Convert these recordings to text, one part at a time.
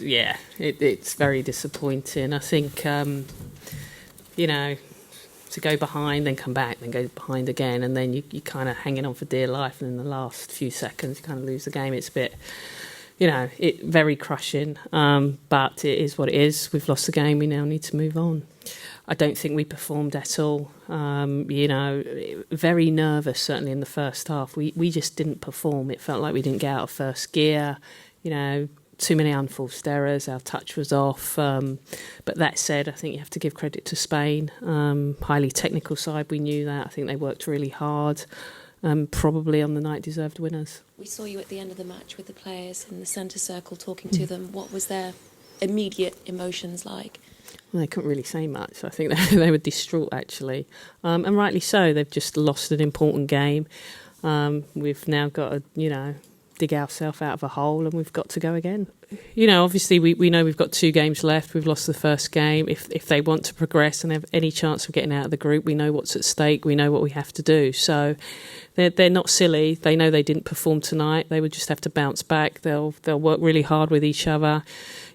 yeah, it's very disappointing. I think, you know, to go behind, then come back, then go behind again, and then you kind of hanging on for dear life, and in the last few seconds you kind of lose the game. It's a bit, you know, very crushing, but it is what it is. We've lost the game, we now need to move on. I don't think we performed at all. You know, very nervous, certainly in the first half. We just didn't perform. It felt like we didn't get out of first gear, you know, too many unforced errors, our touch was off. But that said, I think you have to give credit to Spain. Highly technical side, we knew that. I think they worked really hard. Probably on the night deserved winners. We saw you at the end of the match with the players in the centre circle talking to them. What was their immediate emotions like? Well, they couldn't really say much. I think they were distraught, actually. And rightly so. They've just lost an important game. We've now got to, you know, dig ourselves out of a hole, and we've got to go again. You know, obviously we know we've got 2 games left. We've lost the first game. If they want to progress and have any chance of getting out of the group, we know what's at stake. We know what we have to do. So they're not silly. They know they didn't perform tonight. They would just have to bounce back. They'll work really hard with each other.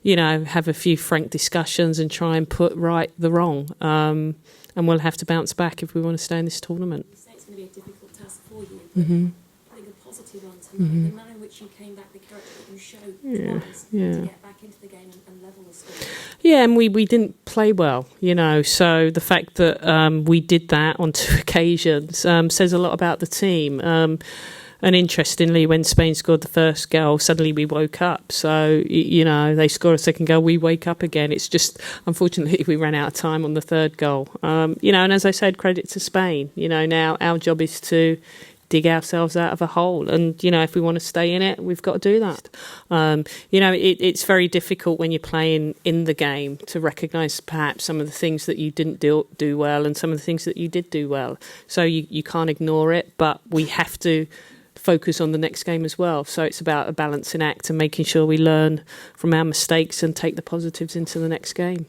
You know, have a few frank discussions and try and put right the wrong. And we'll have to bounce back if we want to stay in this tournament. You say it's going to be a difficult task for you. Mm-hmm. Putting a positive on tonight, the manner in which you came back, the character that you showed twice to get back into the game and level the score. Yeah, and we didn't play well, you know, so the fact that we did that on 2 occasions says a lot about the team. And interestingly, when Spain scored the first goal, suddenly we woke up. So, you know, they score a second goal, we wake up again. It's just, unfortunately, we ran out of time on the third goal. You know, and as I said, credit to Spain. You know, now our job is to dig ourselves out of a hole. And, you know, if we want to stay in it, we've got to do that. You know, it's very difficult when you're playing in the game to recognise perhaps some of the things that you didn't do well and some of the things that you did do well. So you can't ignore it, but we have to focus on the next game as well. So it's about a balancing act and making sure we learn from our mistakes and take the positives into the next game.